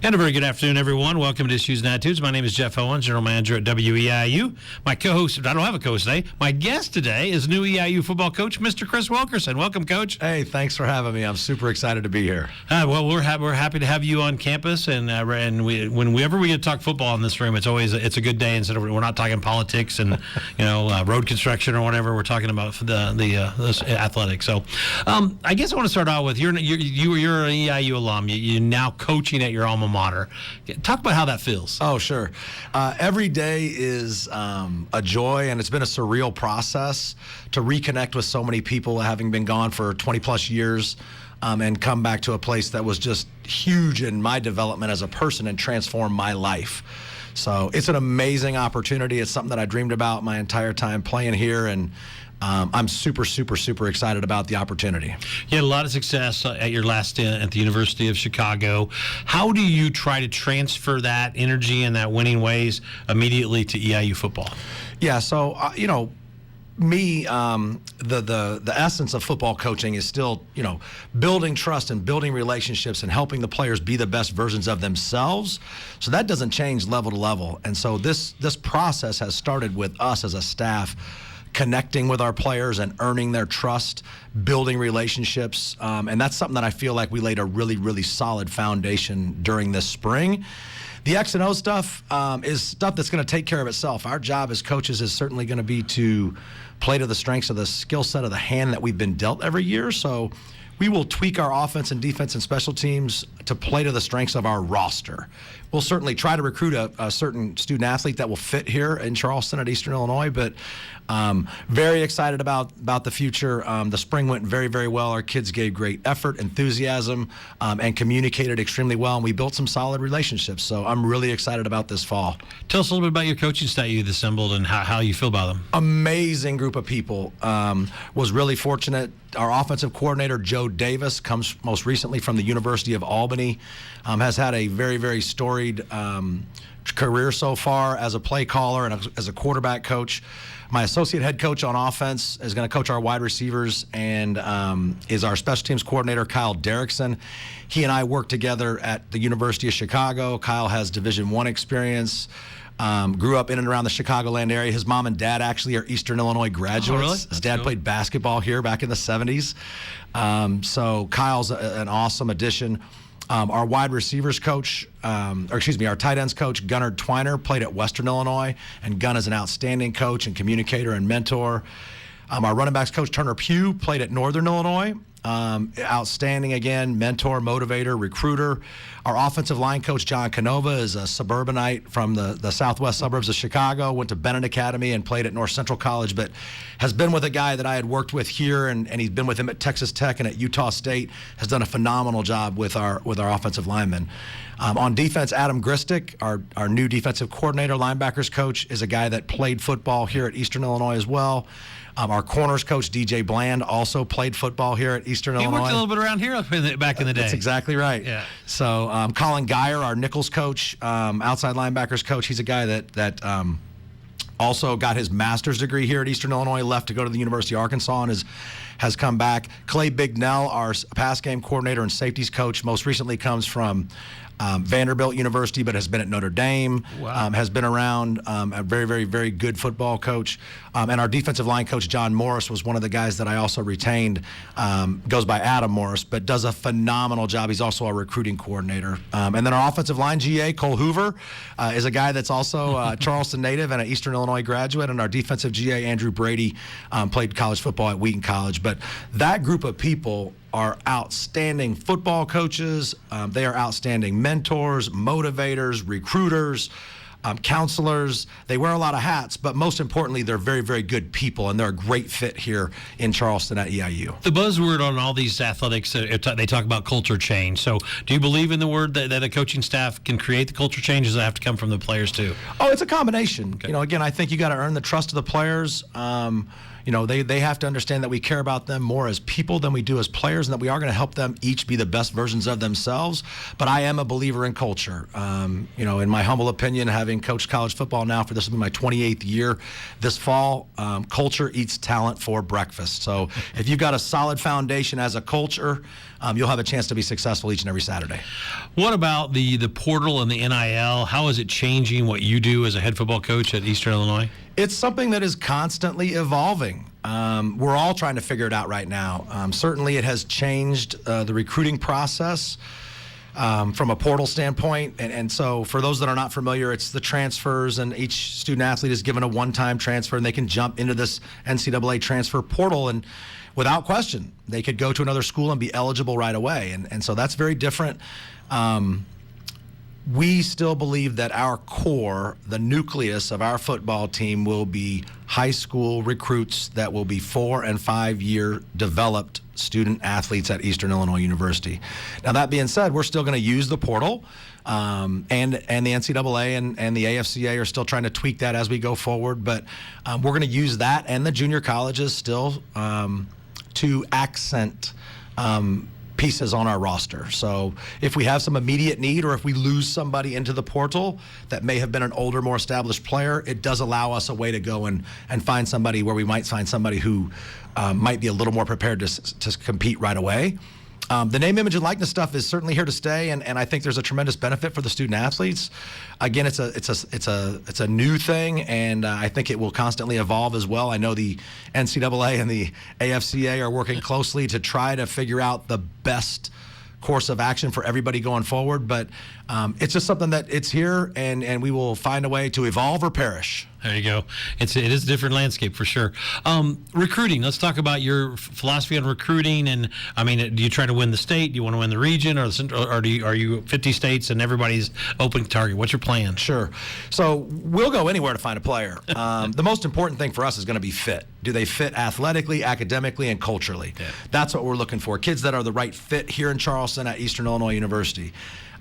And a very good afternoon, everyone. Welcome to Issues and Attitudes. My name is Jeff Owens, General Manager at WEIU. My co-host, I don't have a co-host today. My guest today is new EIU football coach, Mr. Chris Wilkerson. Welcome, Coach. Hey, thanks for having me. I'm super excited to be here. Well, we're happy to have you on campus, and whenever we get to talk football in this room, it's a good day. Instead of we're not talking politics and road construction or whatever. We're talking about the athletics. So, I guess I want to start out with you're an EIU alum. You're now coaching at your alma mater. Talk about how that feels. Oh, sure. Every day is a joy, and it's been a surreal process to reconnect with so many people, having been gone for 20 plus years, and come back to a place that was just huge in my development as a person and transform my life. So it's an amazing opportunity. It's something that I dreamed about my entire time playing here, and I'm super, super, super excited about the opportunity. You had a lot of success at your last stint at the University of Chicago. How do you try to transfer that energy and that winning ways immediately to EIU football? Yeah, so, the essence of football coaching is still, building trust and building relationships and helping the players be the best versions of themselves. So that doesn't change level to level. And so this process has started with us as a staff connecting with our players and earning their trust, building relationships. And that's something that I feel like we laid a really, really solid foundation during this spring. The X and O stuff is stuff that's going to take care of itself. Our job as coaches is certainly going to be to play to the strengths of the skill set of the hand that we've been dealt every year. So we will tweak our offense and defense and special teams to play to the strengths of our roster. We'll certainly try to recruit a certain student athlete that will fit here in Charleston at Eastern Illinois, but very excited about the future. The spring went very, very well. Our kids gave great effort, enthusiasm, and communicated extremely well, and we built some solid relationships. So I'm really excited about this fall. Tell us a little bit about your coaching staff you've assembled and how you feel about them. Amazing group of people. Was really fortunate. Our offensive coordinator, Joe Davis, comes most recently from the University of Albany, has had a very, very storied career so far as a play caller and as a quarterback coach. My associate head coach on offense is going to coach our wide receivers and is our special teams coordinator, Kyle Derrickson. He and I work together at the University of Chicago. Kyle has Division I experience. Grew up in and around the Chicagoland area. His mom and dad actually are Eastern Illinois graduates. Oh, really? His dad played basketball here back in the 70s. So Kyle's an awesome addition. Our wide receivers coach, our tight ends coach, Gunnar Twiner, played at Western Illinois, and Gunn is an outstanding coach and communicator and mentor. Our running backs coach, Turner Pugh, played at Northern Illinois. Outstanding again, mentor, motivator, recruiter. Our offensive line coach, John Canova, is a suburbanite from the southwest suburbs of Chicago, went to Bennett Academy and played at North Central College, but has been with a guy that I had worked with here, and he's been with him at Texas Tech and at Utah State, has done a phenomenal job with our offensive linemen. On defense, Adam Gristick, our new defensive coordinator, linebackers coach, is a guy that played football here at Eastern Illinois as well. Our corners coach, DJ Bland, also played football here at Eastern Illinois. He worked a little bit around here back in the day. That's exactly right. Yeah. So Colin Geyer, our nickels coach, outside linebackers coach, he's a guy that also got his master's degree here at Eastern Illinois, left to go to the University of Arkansas, and has come back. Clay Bignell, our pass game coordinator and safeties coach, most recently comes from Vanderbilt University, but has been at Notre Dame. Wow. Has been around, a very, very, very good football coach. And our defensive line coach, John Morris, was one of the guys that I also retained. Goes by Adam Morris, but does a phenomenal job. He's also a recruiting coordinator. And then our offensive line GA, Cole Hoover, is a guy that's also a Charleston native and an Eastern Illinois graduate. And our defensive GA, Andrew Brady, played college football at Wheaton College. But that group of people are outstanding football coaches. They are outstanding mentors, motivators, recruiters, counselors. They wear a lot of hats, but most importantly, they're very, very good people, and they're a great fit here in Charleston at EIU. The buzzword on all these athletics, they talk about culture change. So do you believe in the word that a coaching staff can create the culture change? Does that have to come from the players too? Oh, it's a combination. Okay. Again, I think you got to earn the trust of the players. they have to understand that we care about them more as people than we do as players, and that we are going to help them each be the best versions of themselves. But I am a believer in culture. In my humble opinion, having coached college football now for this will be my 28th year this fall, culture eats talent for breakfast. So if you've got a solid foundation as a culture, you'll have a chance to be successful each and every Saturday. What about the portal and the NIL? How is it changing what you do as a head football coach at Eastern Illinois? It's something that is constantly evolving. We're all trying to figure it out right now. Certainly it has changed the recruiting process from a portal standpoint. And so for those that are not familiar, it's the transfers, and each student athlete is given a one-time transfer, and they can jump into this NCAA transfer portal, and without question, they could go to another school and be eligible right away. And so that's very different. We still believe that our core, the nucleus of our football team, will be high school recruits that will be 4- and 5-year developed student athletes at Eastern Illinois University. Now, that being said, we're still going to use the portal, and the NCAA and the AFCA are still trying to tweak that as we go forward. But we're going to use that and the junior colleges still to accent pieces on our roster. So if we have some immediate need, or if we lose somebody into the portal that may have been an older, more established player, it does allow us a way to go and find somebody where we might find somebody who might be a little more prepared to compete right away. The name, image, and likeness stuff is certainly here to stay, and I think there's a tremendous benefit for the student athletes. Again, it's a new thing, and I think it will constantly evolve as well. I know the NCAA and the AFCA are working closely to try to figure out the best course of action for everybody going forward, but it's just something that it's here, and we will find a way to evolve or perish. There you go. It is a different landscape for sure. Recruiting. Let's talk about your philosophy on recruiting. And I mean, do you try to win the state? Do you want to win the region, or the central, or are you 50 states and everybody's open target? What's your plan? Sure. So we'll go anywhere to find a player. The most important thing for us is going to be fit. Do they fit athletically, academically, and culturally? Yeah. That's what we're looking for. Kids that are the right fit here in Charleston at Eastern Illinois University.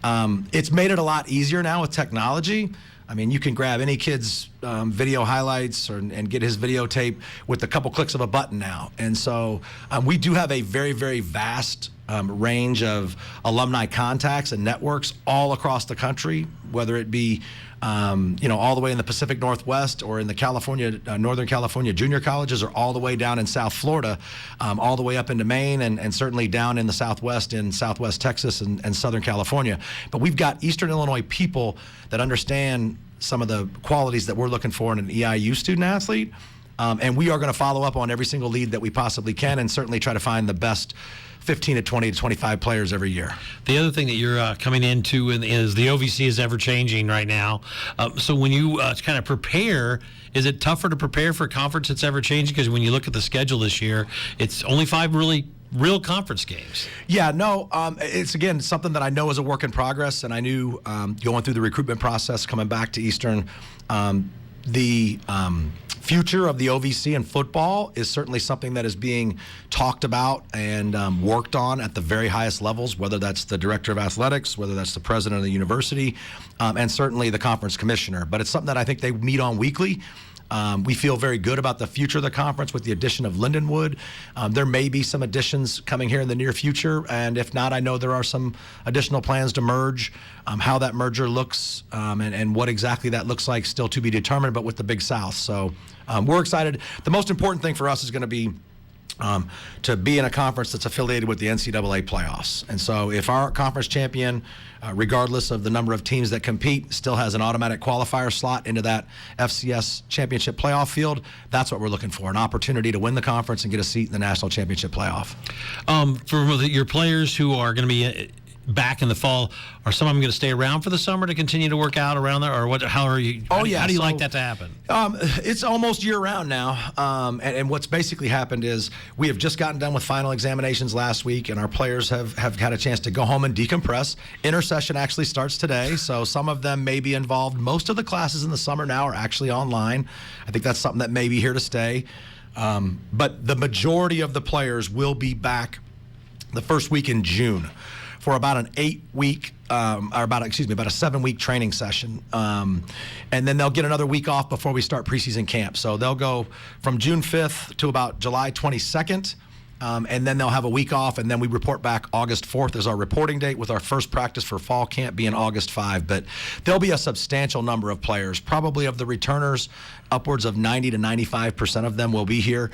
It's made it a lot easier now with technology. I mean, you can grab any kid's video highlights and get his videotape with a couple clicks of a button now. And so we do have a very, very vast range of alumni contacts and networks all across the country, whether it be all the way in the Pacific Northwest, or in the Northern California junior colleges, or all the way down in South Florida, all the way up into Maine, and certainly down in the Southwest, in Southwest Texas and Southern California. But we've got Eastern Illinois people that understand some of the qualities that we're looking for in an EIU student athlete. And we are going to follow up on every single lead that we possibly can, and certainly try to find the best 15 to 20 to 25 players every year. The other thing that you're coming into is the OVC is ever changing right now. So when you kind of prepare, is it tougher to prepare for a conference that's ever changing? Because when you look at the schedule this year, it's only 5 real conference games. Yeah, no, it's again something that I know is a work in progress, and I knew going through the recruitment process, coming back to Eastern, the future of the OVC in football is certainly something that is being talked about and worked on at the very highest levels, whether that's the director of athletics, whether that's the president of the university, and certainly the conference commissioner. But it's something that I think they meet on weekly. We feel very good about the future of the conference with the addition of Lindenwood. There may be some additions coming here in the near future, and if not, I know there are some additional plans to merge. How that merger looks and what exactly that looks like still to be determined, but with the Big South. So we're excited. The most important thing for us is going to be to be in a conference that's affiliated with the NCAA playoffs. And so if our conference champion, regardless of the number of teams that compete, still has an automatic qualifier slot into that FCS championship playoff field, that's what we're looking for, an opportunity to win the conference and get a seat in the national championship playoff. For your players who are going to be back in the fall, are some of them going to stay around for the summer to continue to work out around there, or what? How are you? How do you like that to happen? It's almost year round now, and what's basically happened is we have just gotten done with final examinations last week, and our players have had a chance to go home and decompress. Intersession actually starts today, so some of them may be involved. Most of the classes in the summer now are actually online. I think that's something that may be here to stay, but the majority of the players will be back the first week in June for about an 8-week, about a 7-week training session. And then they'll get another week off before we start preseason camp. So they'll go from June 5th to about July 22nd. And then they'll have a week off, and then we report back August 4th is our reporting date, with our first practice for fall camp being August 5. But there'll be a substantial number of players, probably of the returners, upwards of 90 to 95% of them will be here.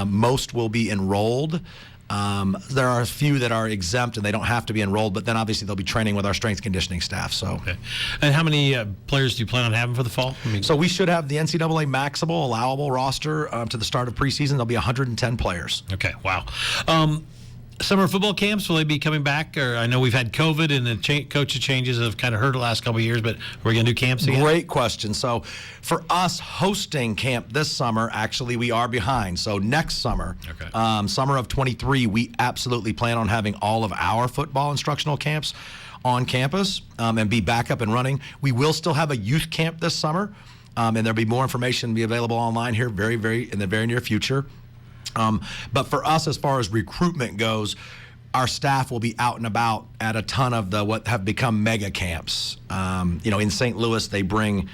Most will be enrolled. There are a few that are exempt and they don't have to be enrolled, but then obviously they'll be training with our strength conditioning staff. So, okay. And how many players do you plan on having for the fall? So we should have the NCAA maximum allowable roster to the start of preseason. There'll be 110 players. Okay, wow. Summer football camps, will they be coming back? Or I know we've had COVID and the coaching changes have kind of hurt the last couple of years, but are we going to do camps again? Great question. So for us hosting camp this summer, actually we are behind. So next summer, summer of 23, we absolutely plan on having all of our football instructional camps on campus and be back up and running. We will still have a youth camp this summer, and there'll be more information be available online here in the very near future. But for us, as far as recruitment goes, our staff will be out and about at a ton of what have become mega camps. In St. Louis, they bring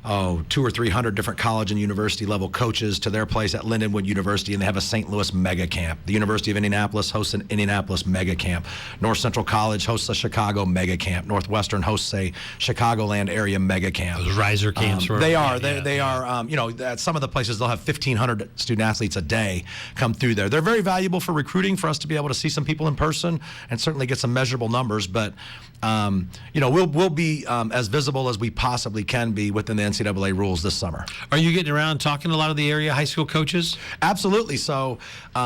200 or 300 different college and university level coaches to their place at Lindenwood University, and they have a St. Louis mega camp. The University of Indianapolis hosts an Indianapolis mega camp. North Central College hosts a Chicago mega camp. Northwestern hosts a Chicagoland area mega camp. Those riser camps. They are. They are. At some of the places they'll have 1,500 student athletes a day come through there. They're very valuable for recruiting, for us to be able to see some people in person and certainly get some measurable numbers. But we'll be as visible as we possibly can be within the NCAA rules this summer. Are you getting around talking to a lot of the area high school coaches? Absolutely. So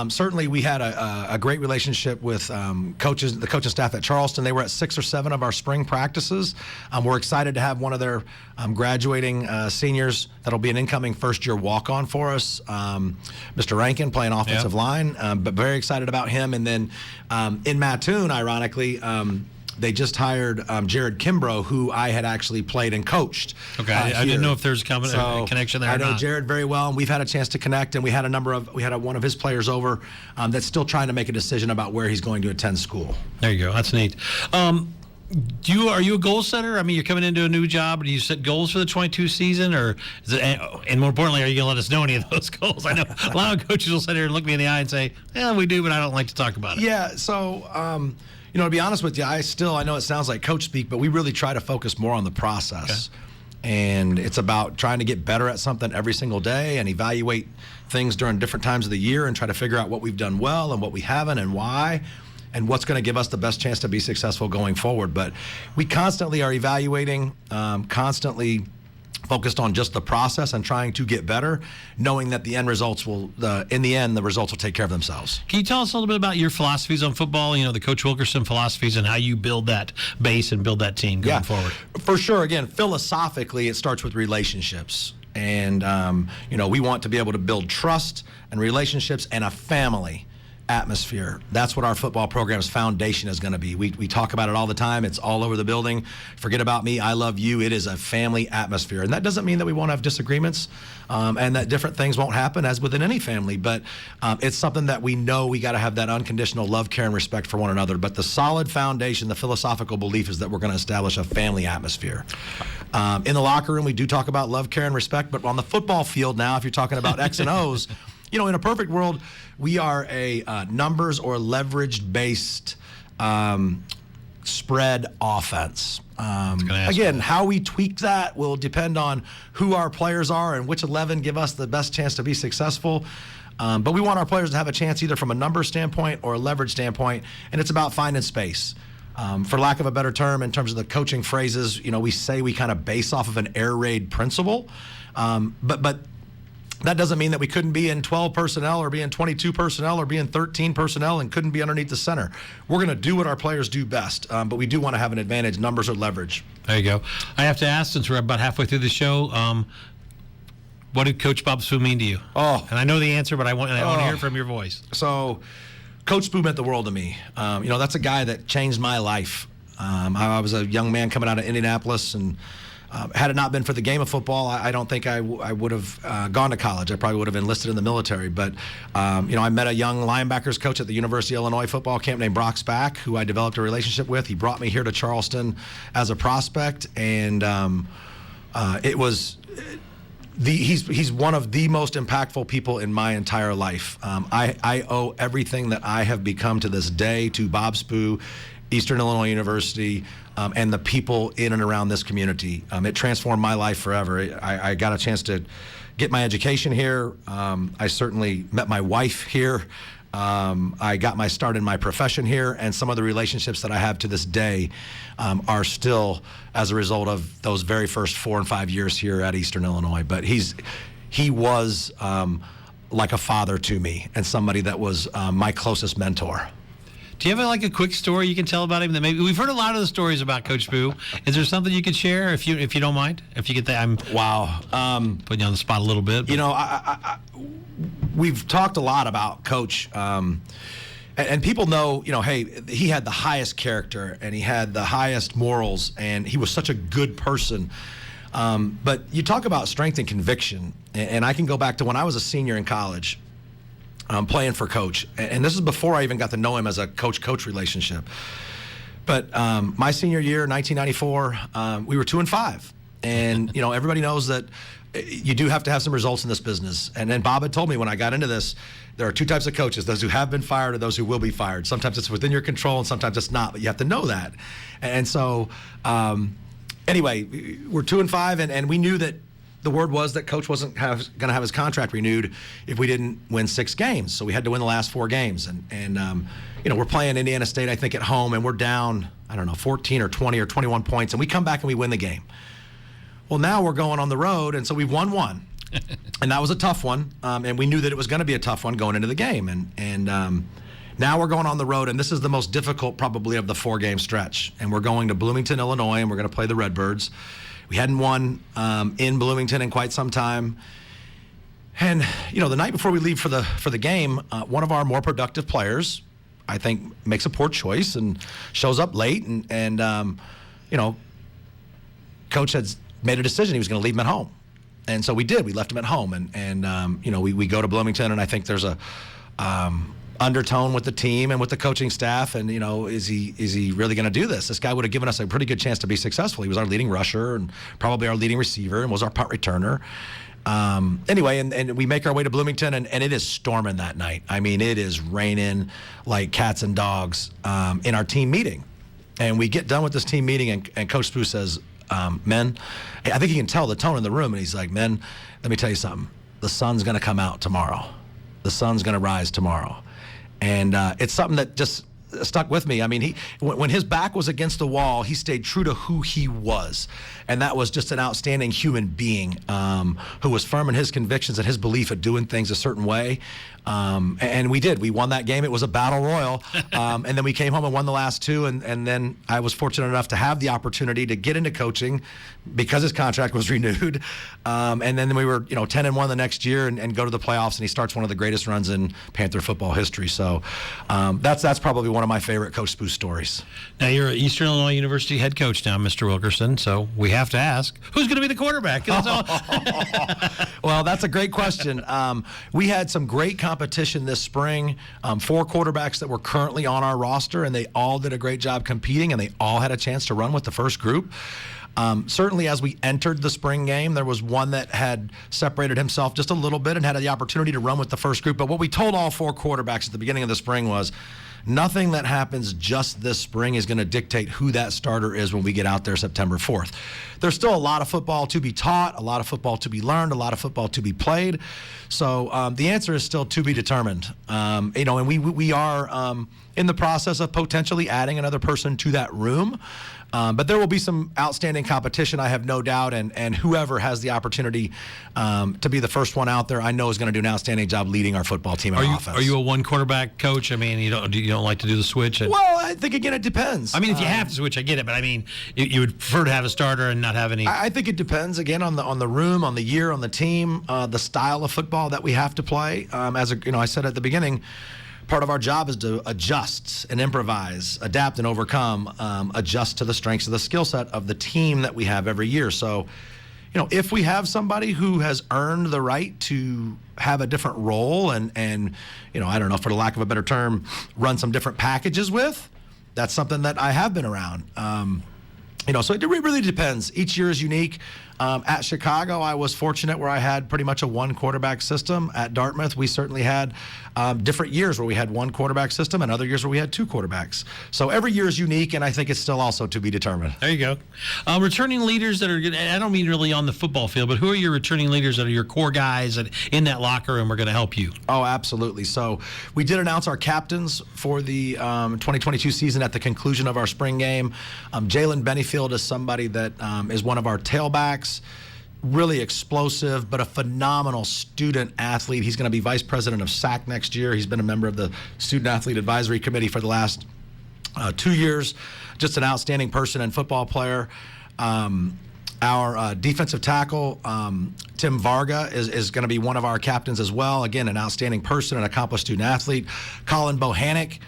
certainly we had a great relationship with the coaching staff at Charleston. They were at 6 or 7 of our spring practices. We're excited to have one of their graduating seniors that'll be an incoming first-year walk-on for us, Mr. Rankin, playing offensive line, but very excited about him. And then in Mattoon, ironically, they just hired Jared Kimbrough, who I had actually played and coached. Okay, I didn't know if there's a connection there. I know Jared very well, and we've had a chance to connect. And we had one of his players over that's still trying to make a decision about where he's going to attend school. There you go. That's neat. Are you a goal setter? I mean, you're coming into a new job. Do you set goals for the 22 season, or is it, and more importantly, are you going to let us know any of those goals? I know a lot of coaches will sit here and look me in the eye and say, "Yeah, we do, but I don't like to talk about it." Yeah. So. To be honest with you, I know it sounds like coach speak, but we really try to focus more on the process. Okay. And it's about trying to get better at something every single day and evaluate things during different times of the year and try to figure out what we've done well and what we haven't and why and what's going to give us the best chance to be successful going forward. But we constantly are evaluating, constantly focused on just the process and trying to get better, knowing that the end results the results will take care of themselves. Can you tell us a little bit about your philosophies on football, the Coach Wilkerson philosophies, and how you build that base and build that team going forward? For sure. Again, philosophically, it starts with relationships. And, we want to be able to build trust and relationships and a family atmosphere. That's what our football program's foundation is going to be. We talk about it all the time. It's all over the building. Forget about me. I love you. It is a family atmosphere. And that doesn't mean that we won't have disagreements and that different things won't happen as within any family. But it's something that we know we got to have that unconditional love, care, and respect for one another. But the solid foundation, the philosophical belief is that we're going to establish a family atmosphere. In the locker room, we do talk about love, care, and respect. But on the football field now, if you're talking about X and O's, in a perfect world, we are a numbers or leverage-based spread offense. Again, how we tweak that will depend on who our players are and which 11 give us the best chance to be successful. But we want our players to have a chance either from a number standpoint or a leverage standpoint, and it's about finding space. For lack of a better term, in terms of the coaching phrases, we say we kind of base off of an air raid principle, but that doesn't mean that we couldn't be in 12 personnel or be in 22 personnel or be in 13 personnel and couldn't be underneath the center. We're going to do what our players do best, but we do want to have an advantage, numbers or leverage. There you go. I have to ask, since we're about halfway through the show, what did Coach Bob Spoo mean to you? And I know the answer, but I want to hear it from your voice. So Coach Spoo meant the world to me. That's a guy that changed my life. I was a young man coming out of Indianapolis and had it not been for the game of football, I don't think I would have gone to college. I probably would have enlisted in the military. But, I met a young linebackers coach at the University of Illinois football camp named Brock Spack, who I developed a relationship with. He brought me here to Charleston as a prospect, and he's one of the most impactful people in my entire life. I owe everything that I have become to this day to Bob Spoo, Eastern Illinois University, and the people in and around this community. It transformed my life forever. I got a chance to get my education here. I certainly met my wife here. I got my start in my profession here, and some of the relationships that I have to this day are still as a result of those very first 4 and 5 years here at Eastern Illinois. But he was like a father to me, and somebody that was my closest mentor. Do you have a quick story you can tell about him? That maybe we've heard a lot of the stories about Coach Spoo. Is there something you could share if you don't mind? If you get that, I'm putting you on the spot a little bit. But. We've talked a lot about Coach, and people know, hey, he had the highest character and he had the highest morals, and he was such a good person. But you talk about strength and conviction, and I can go back to when I was a senior in college. Playing for Coach, and this is before I even got to know him as a coach-coach relationship. But my senior year, 1994, we were 2-5, and everybody knows that you do have to have some results in this business. And then Bob had told me when I got into this, there are two types of coaches: those who have been fired or those who will be fired. Sometimes it's within your control, and sometimes it's not. But you have to know that. And so, anyway, we're 2-5, and we knew that. The word was that Coach wasn't going to have his contract renewed if we didn't win 6 games. So we had to win the last 4 games. And we're playing Indiana State, I think, at home, and we're down, 14 or 20 or 21 points, and we come back and we win the game. Well, now we're going on the road, and so we've won 1. And that was a tough one, and we knew that it was going to be a tough one going into the game. And now we're going on the road, and this is the most difficult probably of the 4-game stretch. And we're going to Bloomington, Illinois, and we're going to play the Redbirds. We hadn't won in Bloomington in quite some time. And, the night before we leave for the game, one of our more productive players, I think, makes a poor choice and shows up late. And Coach had made a decision he was going to leave him at home. And so we did. We left him at home. And we go to Bloomington, and I think there's a undertone with the team and with the coaching staff, and is he really going to do this? This guy would have given us a pretty good chance to be successful. He was our leading rusher and probably our leading receiver and was our punt returner. Anyway, and we make our way to Bloomington, and it is storming that night. I mean, it is raining like cats and dogs in our team meeting. And we get done with this team meeting, and Coach Spoo says, men, I think you can tell the tone in the room, and he's like, men, let me tell you something. The sun's going to come out tomorrow. The sun's going to rise tomorrow. And it's something that just stuck with me. I mean, when his back was against the wall, he stayed true to who he was. And that was just an outstanding human being who was firm in his convictions and his belief of doing things a certain way. And we did. We won that game. It was a battle royal. And then we came home and won the last 2. And then I was fortunate enough to have the opportunity to get into coaching because his contract was renewed. And then we were 10-1 the next year and go to the playoffs. And he starts one of the greatest runs in Panther football history. So that's probably one of my favorite Coach Spoo stories. Now, you're an Eastern Illinois University head coach now, Mr. Wilkerson. So we have to ask, who's going to be the quarterback? Well, that's a great question. We had some great competition this spring. 4 quarterbacks that were currently on our roster, and they all did a great job competing, and they all had a chance to run with the first group. Certainly as we entered the spring game, there was one that had separated himself just a little bit and had the opportunity to run with the first group. But what we told all 4 quarterbacks at the beginning of the spring was, nothing that happens just this spring is going to dictate who that starter is when we get out there September 4th. There's still a lot of football to be taught, a lot of football to be learned, a lot of football to be played. So the answer is still to be determined. And we are in the process of potentially adding another person to that room. But there will be some outstanding competition, I have no doubt, and whoever has the opportunity to be the first one out there, I know is going to do an outstanding job leading our football team and offense. Are you a one quarterback coach? I mean, you don't like to do the switch? Well, I think, again, it depends. I mean, if you have to switch, I get it, but I mean, you would prefer to have a starter and not have any. I think it depends, again, on the room, on the year, on the team, the style of football that we have to play. I said at the beginning, part of our job is to adjust and improvise, adapt and overcome, adjust to the strengths of the skill set of the team that we have every year. So, if we have somebody who has earned the right to have a different role and I don't know, for the lack of a better term, run some different packages with, that's something that I have been around. So it really depends. Each year is unique. At Chicago, I was fortunate where I had pretty much a one quarterback system. At Dartmouth, we certainly had different years where we had one quarterback system and other years where we had two quarterbacks. So every year is unique, and I think it's still also to be determined. There you go. Returning leaders that are good, I don't mean really on the football field, but who are your returning leaders that are your core guys that in that locker room are going to help you? Oh, absolutely. So we did announce our captains for the 2022 season at the conclusion of our spring game. Jalen Benefield is somebody that is one of our tailbacks. Really explosive, but a phenomenal student athlete. He's going to be vice president of SAC next year. He's been a member of the Student Athlete Advisory Committee for the last 2 years. Just an outstanding person and football player. Our defensive tackle, Tim Varga, is going to be one of our captains as well. Again, an outstanding person, an accomplished student athlete. Colin Bohanek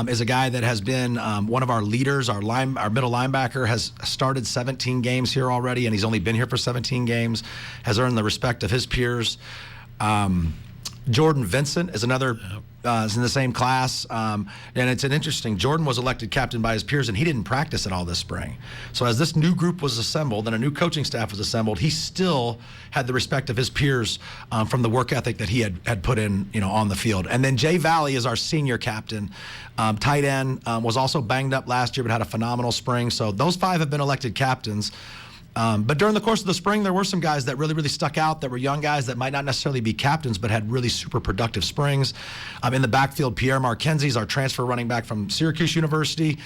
is a guy that has been one of our leaders. Our middle linebacker has started 17 games here already, and he's only been here for 17 games, has earned the respect of his peers. Jordan Vincent is another, is in the same class. And it's an interesting, Jordan was elected captain by his peers, and he didn't practice at all this spring. So as this new group was assembled and a new coaching staff was assembled, he still had the respect of his peers from the work ethic that he had put in, on the field. And then Jay Valley is our senior captain. Tight end, was also banged up last year, but had a phenomenal spring. So those 5 have been elected captains. But during the course of the spring, there were some guys that really, really stuck out, that were young guys that might not necessarily be captains, but had really super productive springs. In the backfield, Pierre Marquenzi is our transfer running back from Syracuse University.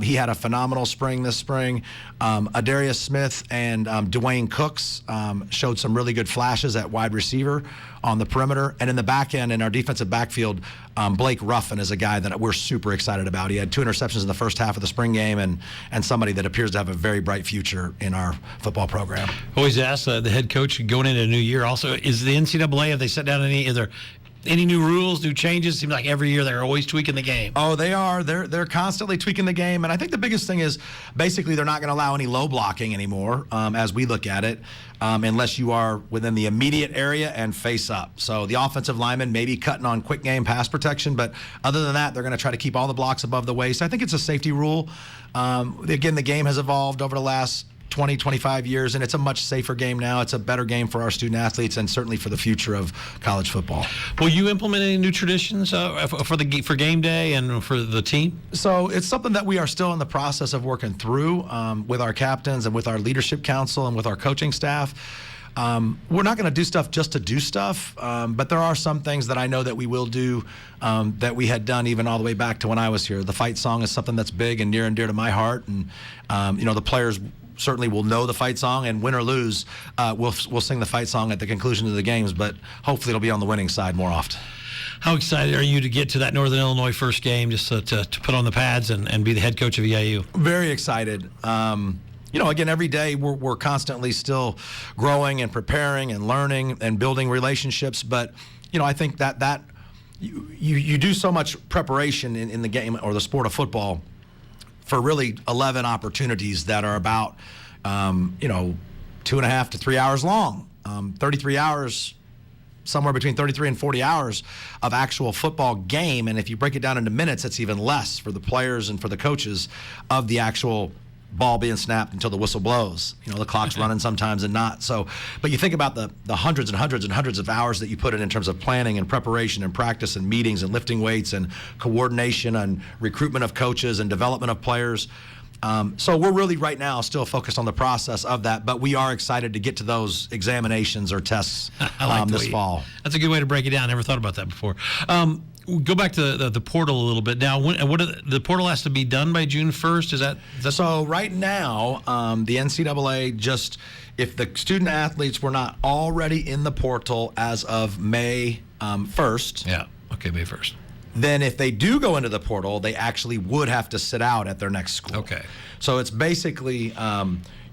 He had a phenomenal spring this spring. Adarius Smith and Dwayne Cooks showed some really good flashes at wide receiver on the perimeter. And in the back end, in our defensive backfield, Blake Ruffin is a guy that we're super excited about. He had 2 interceptions in the first half of the spring game, and somebody that appears to have a very bright future in our football program. Always ask the head coach going into a new year. Also, is the NCAA, have they set down is there any new rules, new changes? Seems like every year they're always tweaking the game. Oh, they are. They're constantly tweaking the game, and I think the biggest thing is basically they're not going to allow any low blocking anymore, as we look at it, unless you are within the immediate area and face up. So the offensive linemen may be cutting on quick game pass protection, but other than that, they're going to try to keep all the blocks above the waist. I think it's a safety rule. Again, the game has evolved over the last 20, 25 years, and it's a much safer game now. It's a better game for our student athletes and certainly for the future of college football. Will you implement any new traditions for game day and for the team? So it's something that we are still in the process of working through with our captains and with our leadership council and with our coaching staff. We're not going to do stuff just to do stuff, but there are some things that I know that we will do that we had done even all the way back to when I was here. The fight song is something that's big and near and dear to my heart, and the players certainly will know the fight song, and win or lose, we'll sing the fight song at the conclusion of the games, but hopefully it'll be on the winning side more often. How excited are you to get to that Northern Illinois first game, just to put on the pads and be the head coach of EIU? Very excited. Again, every day we're constantly still growing and preparing and learning and building relationships, but I think that you do so much preparation in the game or the sport of football for really 11 opportunities that are about, 2.5 to 3 hours long, 33 hours, somewhere between 33 and 40 hours of actual football game. And if you break it down into minutes, it's even less for the players and for the coaches of the actual ball being snapped until the whistle blows. The clock's running sometimes and not. So, but you think about the hundreds and hundreds and hundreds of hours that you put in terms of planning and preparation and practice and meetings and lifting weights and coordination and recruitment of coaches and development of players. So we're really right now still focused on the process of that, but we are excited to get to those examinations or tests this fall. That's a good way to break it down. Never thought about that before. Go back to the portal a little bit now. The portal has to be done by June 1st? Is that so? Right now, the NCAA if the student athletes were not already in the portal as of May 1st. Yeah. Okay, May 1st. Then if they do go into the portal, they actually would have to sit out at their next school. Okay. So it's basically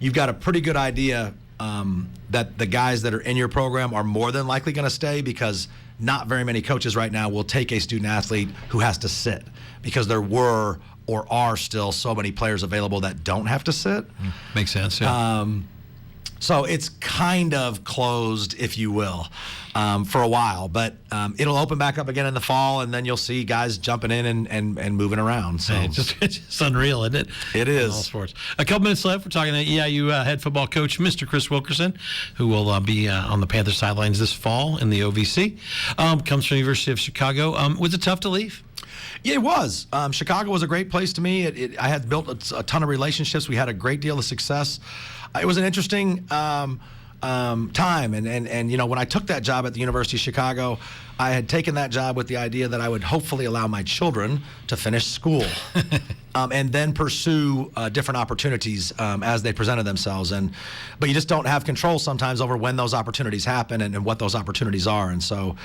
you've got a pretty good idea that the guys that are in your program are more than likely going to stay because not very many coaches right now will take a student athlete who has to sit, because there were or are still so many players available that don't have to sit. Makes sense. Yeah. So it's kind of closed, if you will, for a while. But it'll open back up again in the fall, and then you'll see guys jumping in and moving around. So It's just unreal, isn't it? It In is. all sports. A couple minutes left. We're talking to EIU head football coach, Mr. Chris Wilkerson, who will be on the Panthers sidelines this fall in the OVC. Comes from the University of Chicago. Was it tough to leave? Yeah, it was. Chicago was a great place to me. I had built a ton of relationships. We had a great deal of success. It was an interesting time. And you know, when I took that job at the University of Chicago, I had taken that job with the idea that I would hopefully allow my children to finish school and then pursue different opportunities as they presented themselves. But you just don't have control sometimes over when those opportunities happen and what those opportunities are. And so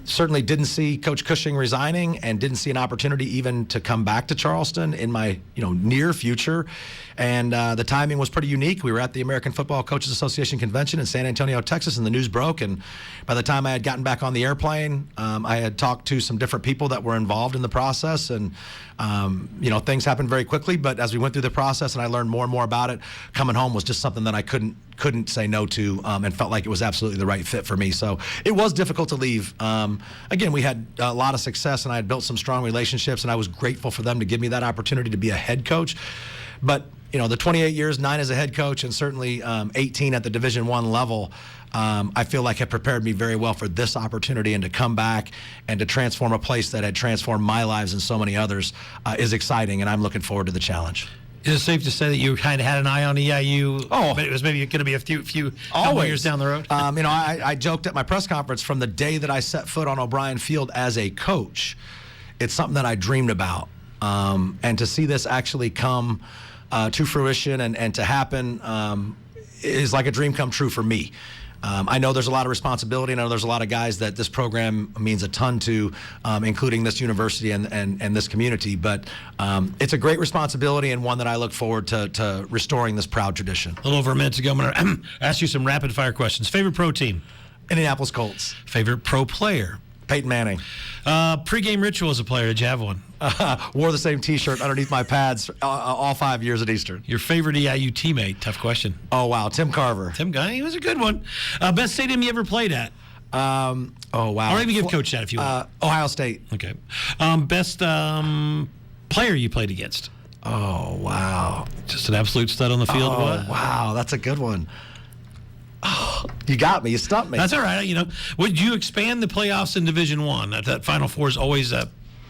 certainly didn't see Coach Cushing resigning, and didn't see an opportunity even to come back to Charleston in my near future. And the timing was pretty unique. We were at the American Football Coaches Association convention in San Antonio, Texas, and the news broke. And by the time I had gotten back on the airplane, I had talked to some different people that were involved in the process. And things happened very quickly. But as we went through the process and I learned more and more about it, coming home was just something that I couldn't say no to, and felt like it was absolutely the right fit for me. So it was difficult to leave. Again, we had a lot of success, and I had built some strong relationships, and I was grateful for them to give me that opportunity to be a head coach. But the 28 years, 9 as a head coach, and certainly 18 at the Division I level, I feel like have prepared me very well for this opportunity, and to come back and to transform a place that had transformed my lives and so many others is exciting, and I'm looking forward to the challenge. Is it safe to say that you kind of had an eye on EIU? Oh. But it was maybe going to be a few Always. years down the road? I joked at my press conference from the day that I set foot on O'Brien Field as a coach. It's something that I dreamed about. And to see this actually come to fruition and to happen is like a dream come true for me. I know there's a lot of responsibility, and I know there's a lot of guys that this program means a ton to, including this university and this community. But it's a great responsibility, and one that I look forward to restoring this proud tradition. A little over a minute ago, I'm going to ask you some rapid-fire questions. Favorite pro team? Indianapolis Colts. Favorite pro player? Peyton Manning. Pre-game ritual as a player, did you have one? Wore the same T-shirt underneath my pads all 5 years at Eastern. Your favorite EIU teammate? Tough question. Oh, wow. Tim Carver. Tim Guy, he was a good one. Best stadium you ever played at? Oh, wow. Or maybe give Coach that if you want. Ohio State. Okay. Best player you played against? Oh, wow. Just an absolute stud on the field. Oh, What? wow. That's a good one. Oh, you got me. You stumped me. That's all right. Would you expand the playoffs in Division I? That Final Four is always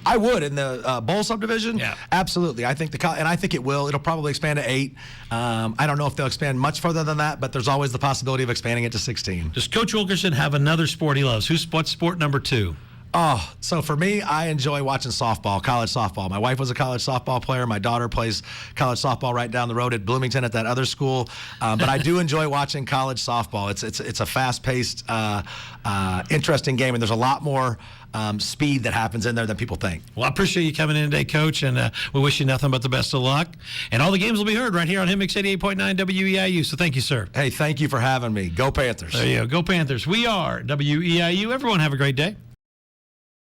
I would in the bowl subdivision. Yeah, absolutely. I think and I think it will. It'll probably expand to 8. I don't know if they'll expand much further than that, but there's always the possibility of expanding it to 16. Does Coach Wilkerson have another sport he loves? What's sport number 2? Oh, so for me, I enjoy watching softball, college softball. My wife was a college softball player. My daughter plays college softball right down the road at Bloomington at that other school. But I do enjoy watching college softball. It's a fast-paced, interesting game, and there's a lot more speed that happens in there than people think. Well, I appreciate you coming in today, Coach, and we wish you nothing but the best of luck. And all the games will be heard right here on HIMX 88.9 WEIU. So thank you, sir. Hey, thank you for having me. Go Panthers. There you go. Go Panthers. We are WEIU. Everyone have a great day.